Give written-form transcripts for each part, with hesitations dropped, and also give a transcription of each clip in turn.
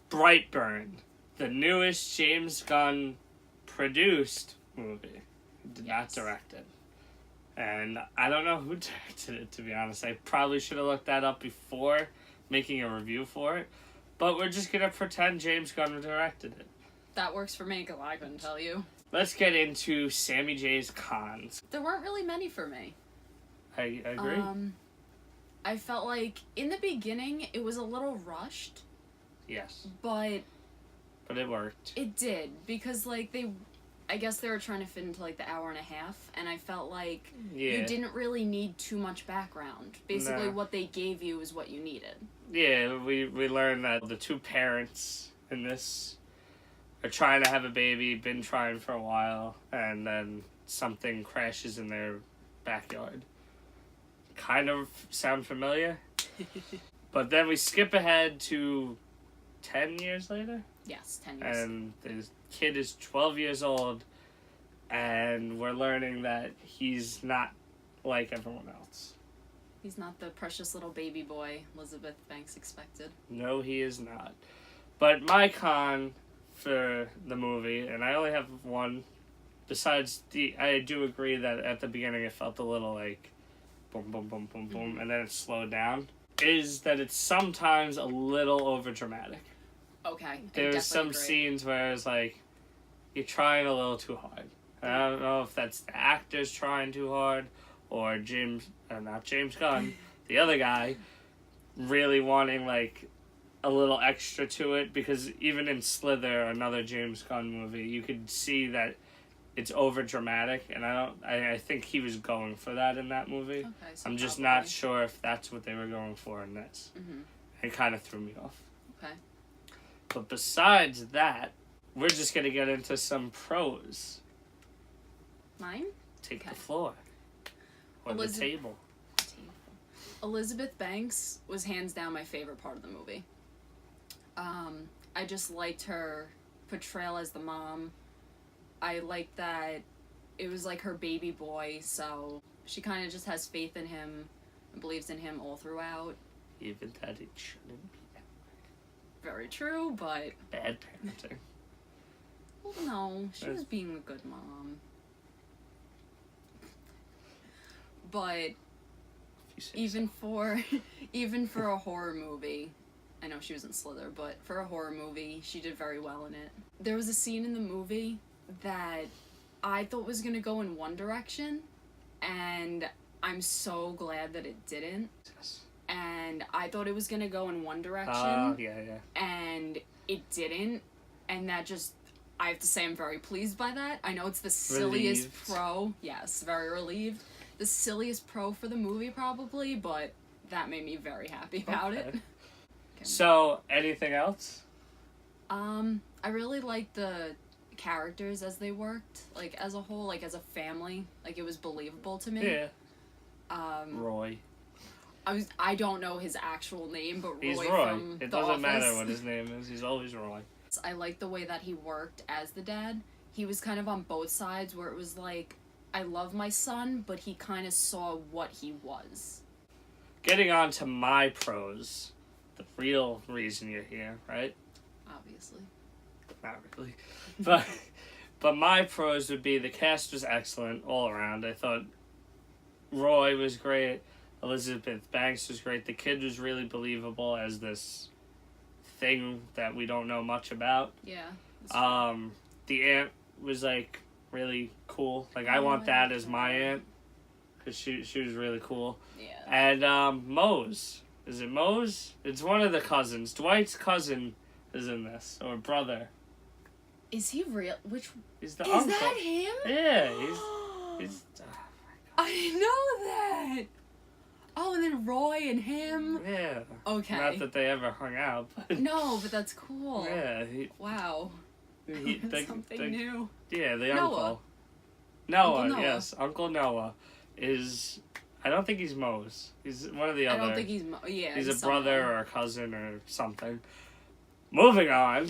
Brightburn, the newest James Gunn produced movie. He did not direct it. And I don't know who directed it, to be honest. I probably should have looked that up before making a review for it. But we're just going to pretend James Gunn directed it. That works for me, because I couldn't tell you. Let's get into Sammy J's cons. There weren't really many for me. I agree. I felt like, in the beginning, it was a little rushed. Yes. But it worked. It did, because, like, I guess they were trying to fit into, like, the hour and a half, and I felt like you didn't really need too much background. Basically, what they gave you is what you needed. Yeah, we learned that the two parents in this are trying to have a baby, been trying for a while, and then something crashes in their backyard. Kind of sound familiar? But then we skip ahead to 10 years later? Yes, 10 years. And the kid is 12 years old, and we're learning that he's not like everyone else. He's not the precious little baby boy Elizabeth Banks expected. No, he is not. But my con for the movie, and I only have one, besides I do agree that at the beginning it felt a little like boom, boom, boom, boom, boom, and then it slowed down, is that it's sometimes a little overdramatic. Okay. There's some scenes where it's like, you're trying a little too hard. And I don't know if that's the actors trying too hard, or not James Gunn, the other guy, really wanting, like, a little extra to it, because even in Slither, another James Gunn movie, you could see that it's overdramatic, and I think he was going for that in that movie. Okay, so I'm just not sure if that's what they were going for in this. Mm-hmm. It kind of threw me off. Okay. But besides that, we're just going to get into some pros. Mine? Take the floor. Or the table. Elizabeth Banks was hands down my favorite part of the movie. I just liked her portrayal as the mom. I liked that it was like her baby boy, so she kind of just has faith in him and believes in him all throughout. Even that it shouldn't be that way. Very true, but... Bad parenting. Well, no, she was being a good mom. But even for a horror movie, I know she was in Slither, but for a horror movie, she did very well in it. There was a scene in the movie that I thought was going to go in one direction, and I'm so glad that it didn't. Yes. And I thought it was going to go in one direction. Yeah. And it didn't, and that just... I have to say I'm very pleased by that. I know it's the silliest pro. Yes, very relieved. The silliest pro for the movie, probably, but that made me very happy about it. Okay. So, anything else? I really liked the characters as they worked, like, as a whole, like, as a family. Like, it was believable to me. Yeah. Roy. I don't know his actual name, but He's Roy Roy. from It The doesn't Office. matter what his name is. He's always Roy. I liked the way that he worked as the dad. He was kind of on both sides, where it was like, I love my son, but he kind of saw what he was. Getting on to my pros, the real reason you're here, right? Obviously. Not really. But my pros would be the cast was excellent all around. I thought Roy was great. Elizabeth Banks was great. The kid was really believable as this thing that we don't know much about. Yeah. The aunt was, like, really cool. Like, I want that as my aunt, because she was really cool. Yeah. And Mose. Is it Mose? It's one of the cousins. Dwight's cousin is in this, or brother. Is he real? Which... He's the uncle. Is that him? Yeah, he's oh my God. I didn't know that! Oh, and then Roy and him? Yeah. Okay. Not that they ever hung out, but... No, but that's cool. Yeah. Wow. Something new. Yeah, the Noah. uncle. Noah, Uncle Noah. yes. Uncle Noah is... I don't think he's Mose. He's one of the other... I don't think he's... Yeah. He's a brother or a cousin or something. Moving on.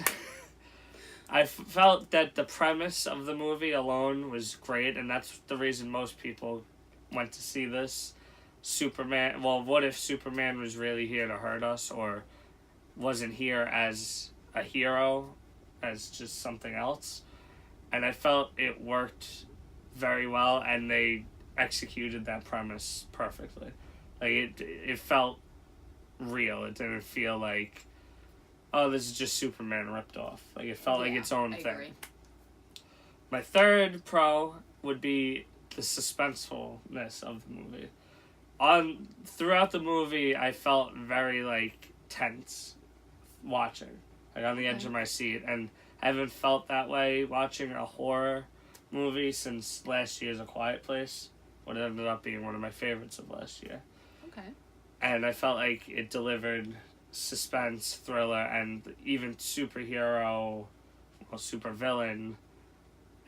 I felt that the premise of the movie alone was great, and that's the reason most people went to see this. Superman. Well, what if Superman was really here to hurt us, or wasn't here as a hero, as just something else? And I felt it worked very well, and they executed that premise perfectly. Like it felt real. It didn't feel like, oh, this is just Superman ripped off. Like it felt like its own thing. Agree. My third pro would be the suspensefulness of the movie. Throughout the movie, I felt very like tense watching, like on the edge of my seat, and I haven't felt that way watching a horror movie since last year's A Quiet Place, what ended up being one of my favorites of last year. Okay. And I felt like it delivered suspense, thriller, and even superhero, well, supervillain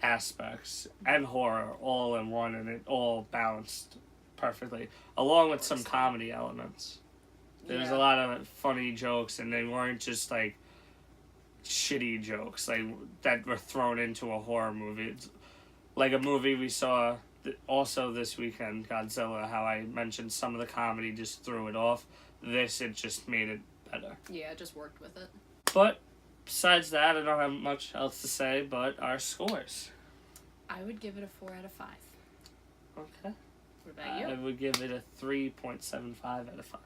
aspects and horror all in one, and it all balanced perfectly, along with some comedy elements. There was a lot of funny jokes, and they weren't just like shitty jokes like that were thrown into a horror movie. It's like a movie we saw also this weekend, Godzilla, how I mentioned some of the comedy just threw it off. This, it just made it better. Yeah, it just worked with it. But besides that, I don't have much else to say, but our scores. I would give it a 4 out of 5. Okay. What about you? I would give it a 3.75 out of 5.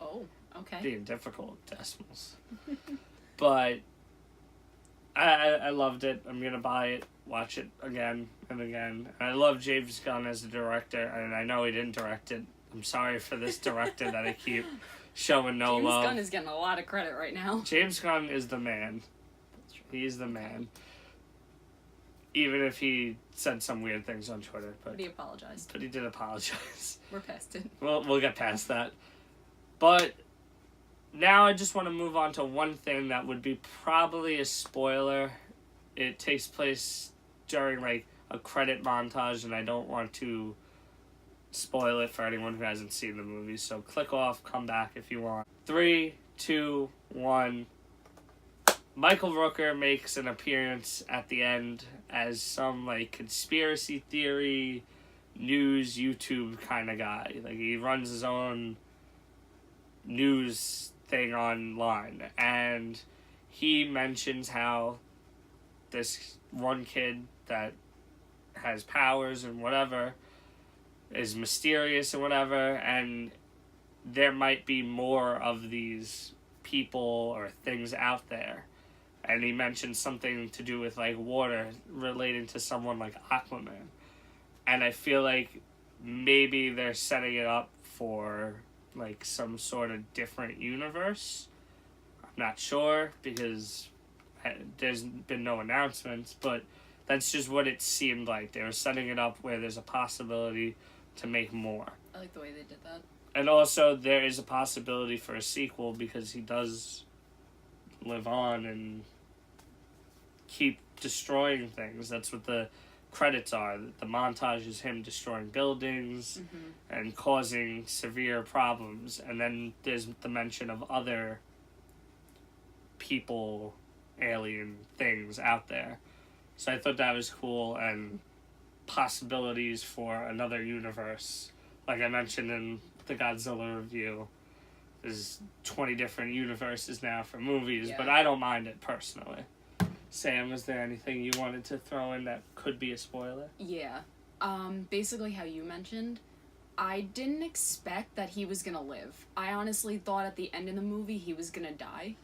Oh, okay. Being difficult decimals. But I loved it. I'm going to buy it, watch it again and again. And I love James Gunn as a director, and I know he didn't direct it. I'm sorry for this director that I keep showing no love. James Gunn is getting a lot of credit right now. James Gunn is the man. That's true. He's the man. Even if he said some weird things on Twitter. But he apologized. But he did apologize. We're past it. We'll get past that. But now I just want to move on to one thing that would be probably a spoiler. It takes place during like a credit montage, and I don't want to spoil it for anyone who hasn't seen the movie. So click off, come back if you want. 3, 2, 1. Michael Rooker makes an appearance at the end as some like conspiracy theory news YouTube kind of guy. Like he runs his own news thing online, and he mentions how this one kid that has powers and whatever is mysterious and whatever, and there might be more of these people or things out there. And he mentioned something to do with like water relating to someone like Aquaman. And I feel like maybe they're setting it up for like some sort of different universe. I'm not sure because there's been no announcements, but that's just what it seemed like. They were setting it up where there's a possibility to make more. I like the way they did that. And also there is a possibility for a sequel because he does live on and keep destroying things. That's what the credits are. The montage is him destroying buildings and causing severe problems. And then there's the mention of other people, alien things out there. So I thought that was cool, and possibilities for another universe. Like I mentioned in the Godzilla review, there's 20 different universes now for movies, but I don't mind it personally. Sam, is there anything you wanted to throw in that could be a spoiler? Yeah. Basically how you mentioned, I didn't expect that he was gonna live. I honestly thought at the end of the movie he was gonna die.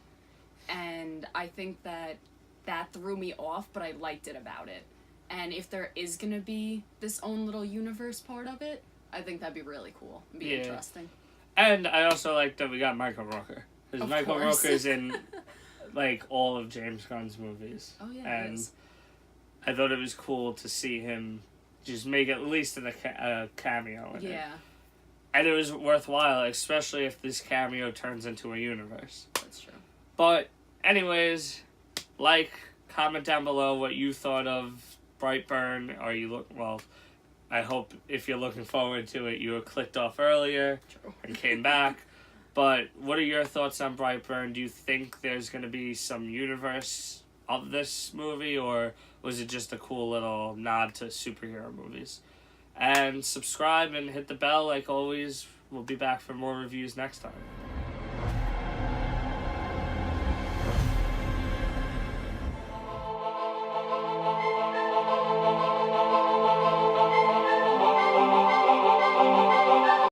And I think that threw me off, but I liked it about it. And if there is gonna be this own little universe part of it, I think that'd be really cool. It'd be interesting. And I also like that we got Michael Rooker. Because Michael course. Rooker's in like all of James Gunn's movies. Oh yeah, and I thought it was cool to see him just make at least a cameo in it. And it was worthwhile, especially if this cameo turns into a universe. That's true. But anyways, comment down below what you thought of Brightburn. I hope if you're looking forward to it, you were clicked off earlier and came back. But what are your thoughts on Brightburn? Do you think there's going to be some universe of this movie, or was it just a cool little nod to superhero movies? And subscribe and hit the bell like always. We'll be back for more reviews next time.